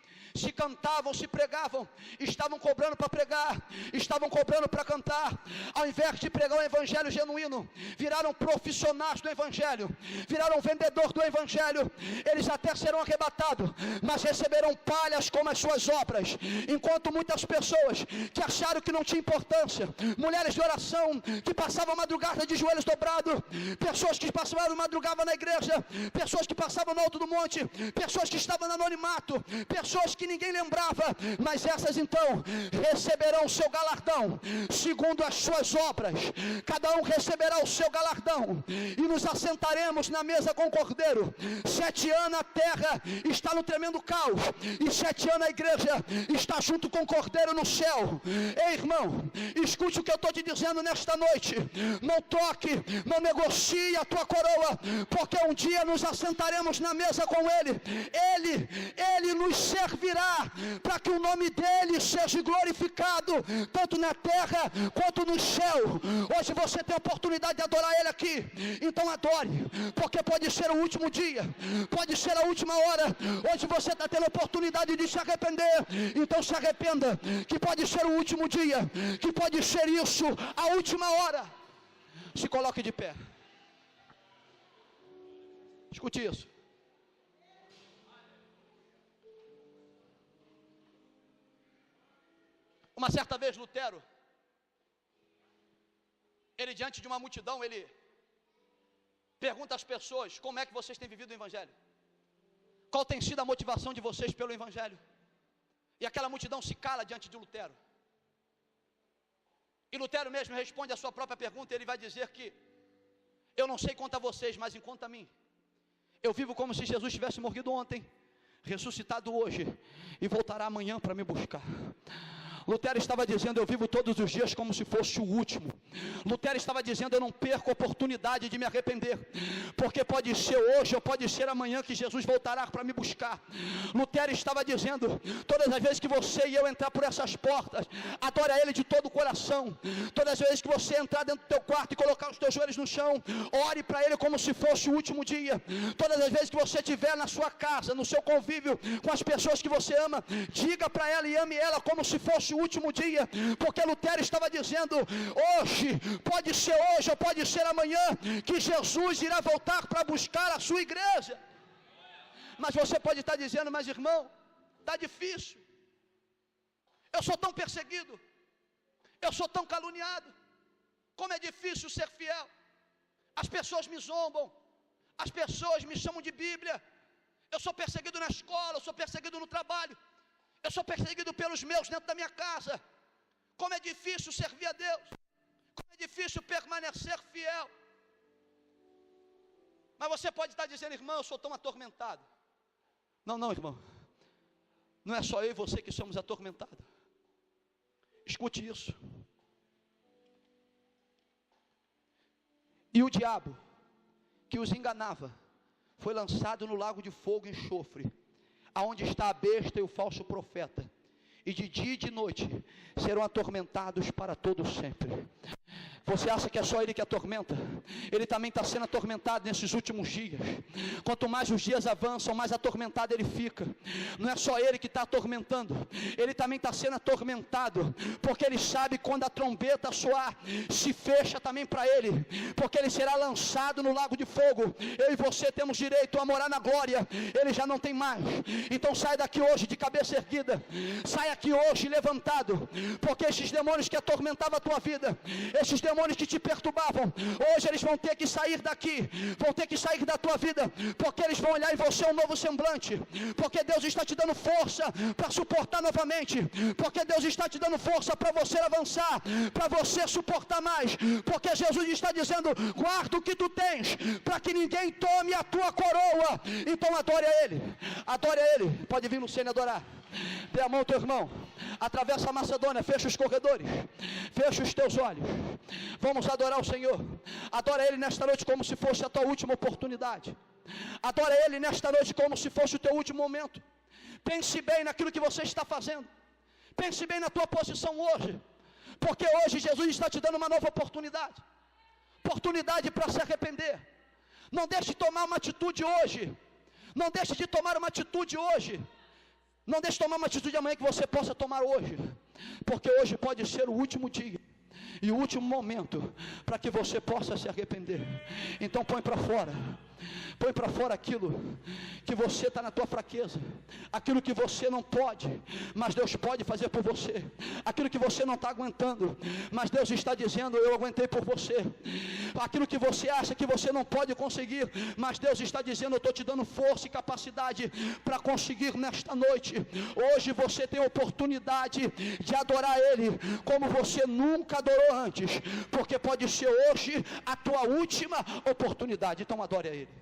se cantavam, se pregavam, estavam cobrando para pregar, estavam cobrando para cantar. Ao invés de pregar um evangelho genuíno, viraram profissionais do evangelho, viraram vendedor do evangelho. Eles até serão arrebatados, mas receberão palhas como as suas obras. Enquanto muitas pessoas que acharam que não tinha importância, mulheres de oração que passavam a madrugada de joelhos dobrados, pessoas que passavam a madrugada na igreja, pessoas que passavam no alto do monte, pessoas que estavam no anonimato, pessoas que ninguém lembrava, mas essas então receberão o seu galardão segundo as suas obras. Cada um receberá o seu galardão e nos assentaremos na mesa com o Cordeiro. 7 anos a terra está no tremendo caos e 7 anos a igreja está junto com o Cordeiro no céu. Ei, irmão, escute o que eu estou te dizendo nesta noite. Não toque, não negocie a tua coroa, porque um dia nos assentaremos na mesa com Ele. Ele nos servirá para que o nome dele seja glorificado tanto na terra quanto no céu. Hoje você tem a oportunidade de adorar Ele aqui, então adore, porque pode ser o último dia, pode ser a última hora. Hoje você está tendo a oportunidade de se arrepender, então se arrependa, que pode ser o último dia, que pode ser isso, a última hora. Se coloque de pé, escute isso. Uma certa vez Lutero, ele diante de uma multidão, ele pergunta às pessoas: como é que vocês têm vivido o evangelho? Qual tem sido a motivação de vocês pelo evangelho? E aquela multidão se cala diante de Lutero. E Lutero mesmo responde a sua própria pergunta, e ele vai dizer que: eu não sei quanto a vocês, mas enquanto a mim, eu vivo como se Jesus tivesse morrido ontem, ressuscitado hoje e voltará amanhã para me buscar. Lutero estava dizendo: eu vivo todos os dias como se fosse o último. Lutero estava dizendo: eu não perco a oportunidade de me arrepender, porque pode ser hoje ou pode ser amanhã que Jesus voltará para me buscar. Lutero estava dizendo: todas as vezes que você e eu entrar por essas portas, adore a Ele de todo o coração. Todas as vezes que você entrar dentro do teu quarto e colocar os teus joelhos no chão, ore para Ele como se fosse o último dia. Todas as vezes que você estiver na sua casa, no seu convívio com as pessoas que você ama, diga para ela e ame ela como se fosse o último dia, porque Lutero estava dizendo: hoje, pode ser hoje ou pode ser amanhã, que Jesus irá voltar para buscar a sua igreja. Mas você pode estar dizendo: mas irmão, está difícil, eu sou tão perseguido, eu sou tão caluniado, como é difícil ser fiel, as pessoas me zombam, as pessoas me chamam de Bíblia, eu sou perseguido na escola, eu sou perseguido no trabalho, eu sou perseguido pelos meus dentro da minha casa. Como é difícil servir a Deus, como é difícil permanecer fiel. Mas você pode estar dizendo: irmão, eu sou tão atormentado. Não, irmão, não é só eu e você que somos atormentados. Escute isso. E o diabo que os enganava foi lançado no lago de fogo e enxofre, aonde está a besta e o falso profeta, e de dia e de noite serão atormentados para todo sempre. Você acha que é só ele que atormenta? Ele também está sendo atormentado nesses últimos dias. Quanto mais os dias avançam, mais atormentado ele fica. Não é só ele que está atormentando, ele também está sendo atormentado, porque ele sabe quando a trombeta soar, se fecha também para ele, porque ele será lançado no lago de fogo. Eu e você temos direito a morar na glória, ele já não tem mais. Então sai daqui hoje de cabeça erguida, sai aqui hoje levantado, porque esses demônios que atormentavam a tua vida, esses demônios demônios que te perturbavam, hoje eles vão ter que sair daqui, vão ter que sair da tua vida, porque eles vão olhar em você um novo semblante, porque Deus está te dando força para suportar novamente, porque Deus está te dando força para você avançar, para você suportar mais, porque Jesus está dizendo: guarda o que tu tens, para que ninguém tome a tua coroa. Então adore a Ele, adore a Ele. Pode vir, Luciane, adorar. Dê a mão ao teu irmão, atravessa a Macedônia, fecha os corredores, fecha os teus olhos, vamos adorar o Senhor. Adora Ele nesta noite como se fosse a tua última oportunidade, adora Ele nesta noite como se fosse o teu último momento. Pense bem naquilo que você está fazendo, pense bem na tua posição hoje, porque hoje Jesus está te dando uma nova oportunidade, oportunidade para se arrepender. Não deixe de tomar uma atitude hoje, não deixe de tomar uma atitude hoje, não deixe de tomar uma atitude amanhã que você possa tomar hoje, porque hoje pode ser o último dia e o último momento para que você possa se arrepender. Então põe para fora aquilo que você está na tua fraqueza, aquilo que você não pode, mas Deus pode fazer por você, aquilo que você não está aguentando, mas Deus está dizendo: eu aguentei por você. Aquilo que você acha que você não pode conseguir, mas Deus está dizendo: eu estou te dando força e capacidade para conseguir nesta noite. Hoje você tem a oportunidade de adorar Ele como você nunca adorou antes, porque pode ser hoje a tua última oportunidade. Então adore a Ele.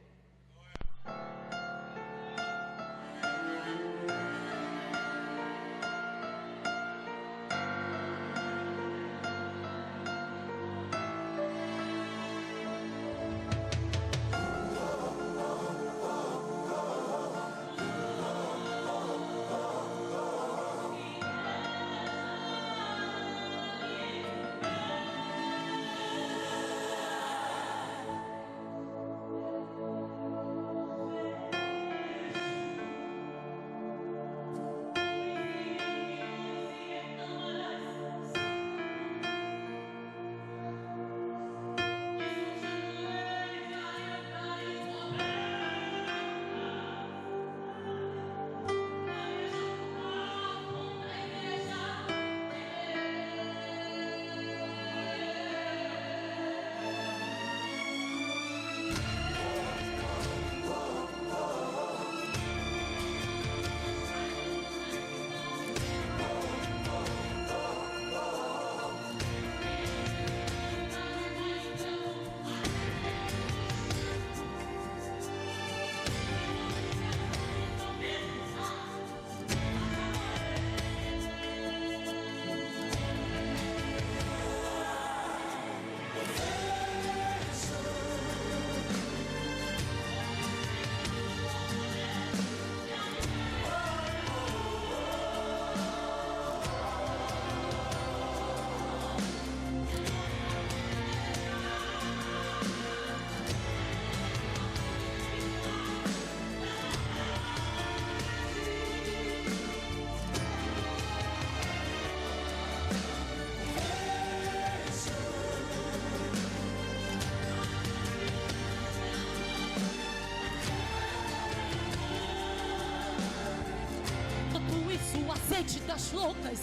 Das loucas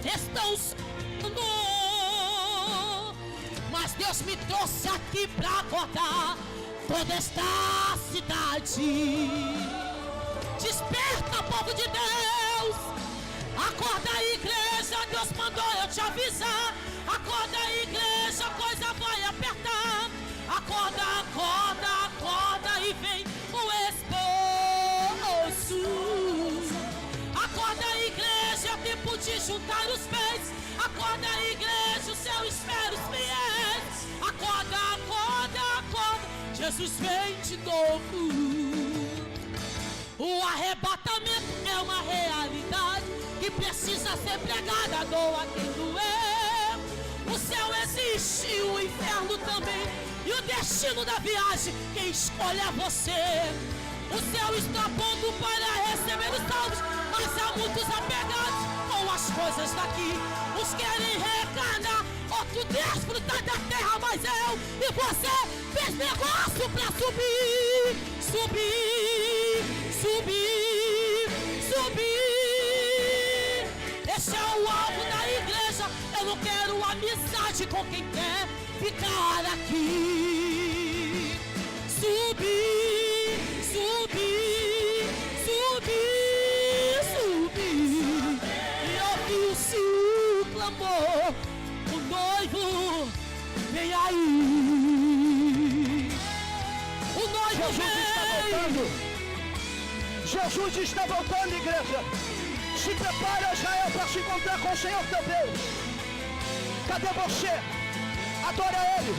estão sendo, mas Deus me trouxe aqui para acordar toda esta cidade. Desperta, povo de Deus, acorda, igreja, Deus mandou eu te avisar. Acorda, igreja, a coisa vai apertar. Acorda, acorda, acorda e vem o esposo. Acorda, igreja, é tempo de juntar os pés. Acorda, igreja, o céu espera os fiéis. Acorda, acorda, acorda, Jesus vem de novo. O arrebatamento é uma realidade que precisa ser pregada, doa quem doer. O céu existe e o inferno também, e o destino da viagem quem escolhe é você. O céu está pronto para receber os salvos, mas há muitos apegados com as coisas daqui. Uns querem reencarnar, outros desfrutar da terra, mas eu e você fez negócio para subir, subir, subir, subir. Esse é o alvo da igreja, Eu não quero amizade com quem quer ficar aqui. Subir, subir, subir, subir. E ouviu-se o clamor, o noivo vem aí. O noivo vem. Jesus está voltando, igreja. Se prepara, Israel, para se encontrar com o Senhor teu Deus. Cadê você? Adora Ele.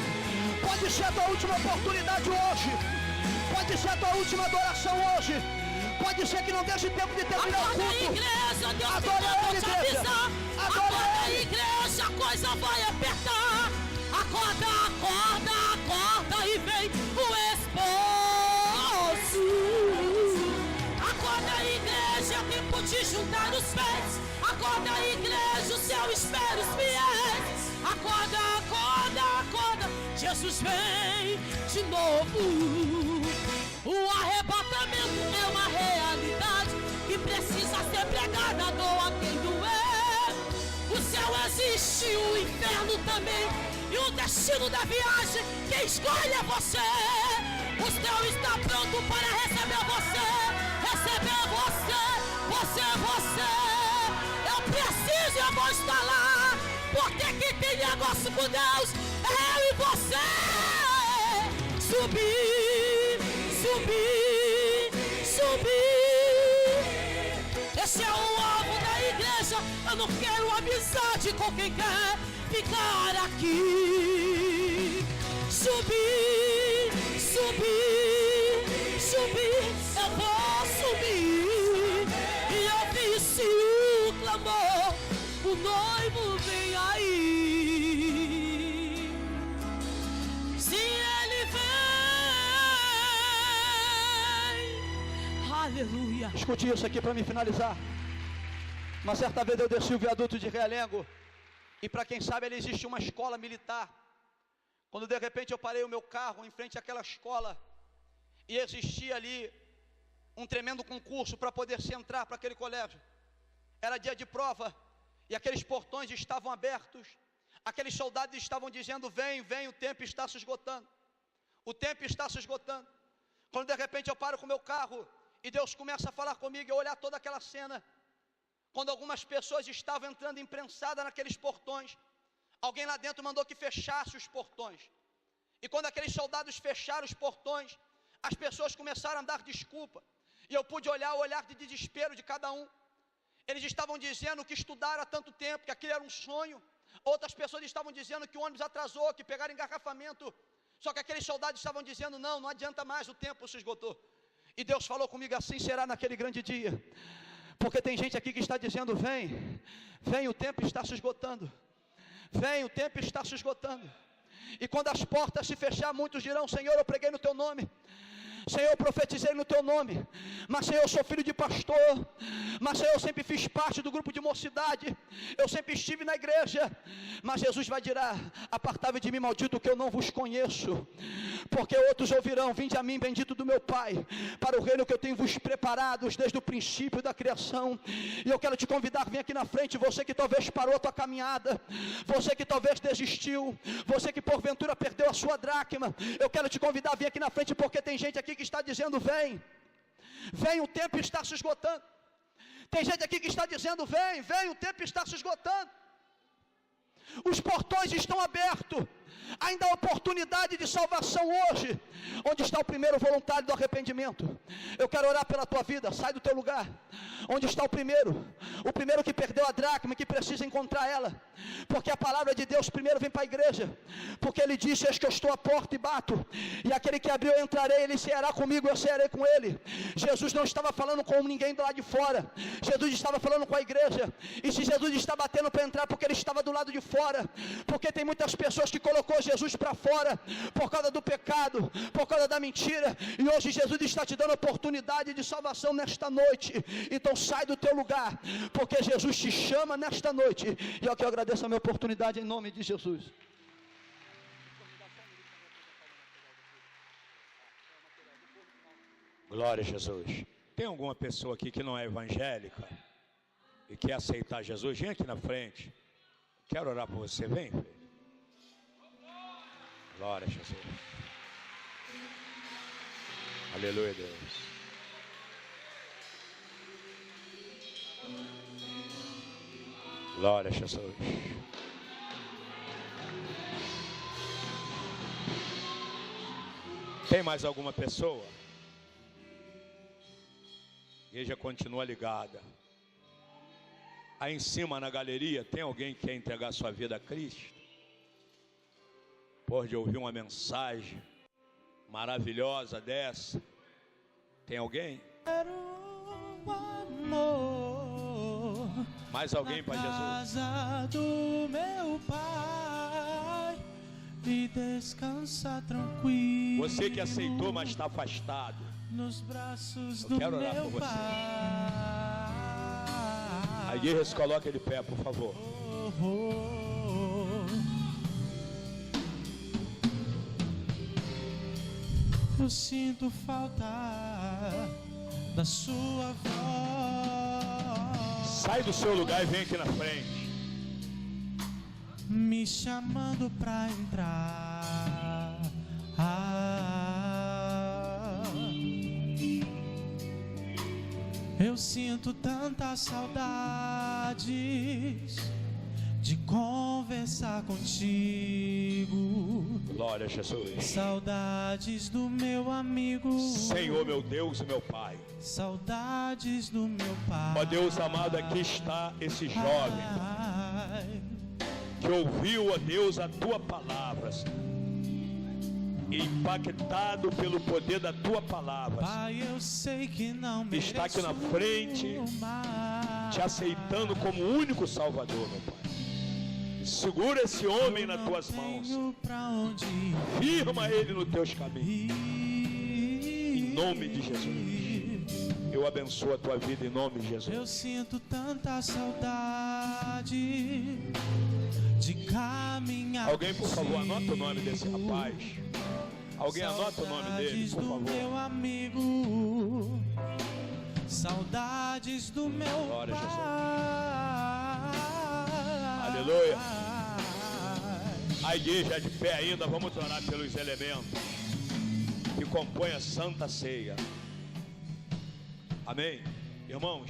Pode ser a tua última oportunidade hoje. Pode ser a tua última adoração hoje. Pode ser que não deixe tempo de terminar o culto. Igreja, Deus adora Ele, igreja. Acorda, igreja, a coisa vai apertar. Acorda, acorda, acorda e vem o esposo. Acorda, igreja, é tempo de juntar os pés. Acorda, igreja, o céu espera os fiéis. Acorda, acorda, acorda, Jesus vem de novo. O arrebatamento é uma realidade que precisa ser pregada, doa quem doer. O céu existe, o inferno também, e o destino da viagem, quem escolhe é você. O céu está pronto para receber você. Receber você, você. Eu preciso, eu vou estar lá, porque quem tem negócio com Deus é eu e você. Subir, subir, subir. Esse é o alvo da igreja. Eu não quero amizade com quem quer ficar aqui. Subir, subir, subir. Eu vou subir. E eu disse o clamor, o noivo vem aí. Se ele vem, aleluia. Escute isso aqui para me finalizar. Uma certa vez eu desci o viaduto de Realengo, e para quem sabe ali existe uma escola militar. Quando de repente eu parei o meu carro em frente àquela escola, e existia ali um tremendo concurso para poder se entrar para aquele colégio. Era dia de prova, e aqueles portões estavam abertos. Aqueles soldados estavam dizendo: vem, vem, o tempo está se esgotando. O tempo está se esgotando. Quando de repente eu paro com o meu carro, e Deus começa a falar comigo, eu olhar toda aquela cena. Quando algumas pessoas estavam entrando imprensadas naqueles portões, alguém lá dentro mandou que fechasse os portões. E quando aqueles soldados fecharam os portões, as pessoas começaram a dar desculpa. E eu pude olhar o olhar de desespero de cada um. Eles estavam dizendo que estudaram há tanto tempo, que aquilo era um sonho. Outras pessoas estavam dizendo que o ônibus atrasou, que pegaram engarrafamento. Só que aqueles soldados estavam dizendo: não, não adianta mais, o tempo se esgotou. E Deus falou comigo: assim será naquele grande dia. Porque tem gente aqui que está dizendo: vem, vem, o tempo está se esgotando. Vem, o tempo está se esgotando. E quando as portas se fechar, muitos dirão: Senhor, eu preguei no teu nome. Senhor, eu profetizei no teu nome. Mas Senhor, eu sou filho de pastor. Mas Senhor, eu sempre fiz parte do grupo de mocidade. Eu sempre estive na igreja. Mas Jesus vai dizer: apartai-vos de mim, maldito, que eu não vos conheço. Porque outros ouvirão: vinde a mim, bendito do meu Pai, para o reino que eu tenho vos preparado desde o princípio da criação. E eu quero te convidar: vem aqui na frente, você que talvez parou a tua caminhada, você que talvez desistiu, você que porventura perdeu a sua dracma. Eu quero te convidar: vem aqui na frente, porque tem gente aqui que está dizendo: vem, vem, o tempo está se esgotando. Tem gente aqui que está dizendo: vem, vem, o tempo está se esgotando. Os portões estão abertos. Ainda há oportunidade de salvação hoje. Onde está o primeiro voluntário do arrependimento? Eu quero orar pela tua vida. Sai do teu lugar. Onde está o primeiro? O primeiro que perdeu a dracma, que precisa encontrar ela. Porque a palavra de Deus primeiro vem para a igreja. Porque ele disse: eis que eu estou à porta e bato. E aquele que abriu, eu entrarei. Ele ceará comigo, eu cearei com ele. Jesus não estava falando com ninguém do lado de fora. Jesus estava falando com a igreja. E se Jesus está batendo para entrar, porque ele estava do lado de fora. Porque tem muitas pessoas que colocou Jesus para fora por causa do pecado, por causa da mentira. E hoje Jesus está te dando oportunidade de salvação nesta noite. Então sai do teu lugar, porque Jesus te chama nesta noite. E eu que agradeço a minha oportunidade em nome de Jesus. Glória a Jesus. Tem alguma pessoa aqui que não é evangélica e quer aceitar Jesus? Vem aqui na frente. Quero orar por você, vem, filho. Glória a Jesus. Aleluia, Deus. Glória a Jesus. Tem mais alguma pessoa? A igreja continua ligada. Aí em cima na galeria, tem alguém que quer entregar sua vida a Cristo? Pode ouvir uma mensagem maravilhosa dessa? Tem alguém? Mais alguém para Jesus? Casa do meu pai e descansa tranquilo. Você que aceitou, mas está afastado. Nos braços Eu do quero orar meu por você. pai. A igreja se coloca de pé, por favor. Eu sinto falta da sua voz. Sai do seu lugar e vem aqui na frente. Me chamando pra entrar. Eu sinto tantas saudades de conversar contigo. Glória a Jesus. Saudades do meu amigo. Senhor, meu Deus e meu Pai. Saudades do meu pai. Ó Deus amado, aqui está esse jovem que ouviu, ó Deus, a Tua palavra, impactado pelo poder da Tua palavra. Pai, eu sei que não mereço, está aqui na frente, te aceitando como único Salvador, meu Pai. Segura esse homem nas Tuas mãos. Firma ele nos Teus caminhos. Em nome de Jesus. Eu abençoo a tua vida em nome de Jesus. Eu sinto tanta saudade de caminhar. Alguém, por favor, anota o nome desse rapaz. Alguém anota o nome dele, por favor. Meu amigo, saudades do meu Glória a pai. Jesus. Aleluia. A igreja é de pé ainda, vamos orar pelos elementos que compõem a Santa Ceia. Amém? Irmãos.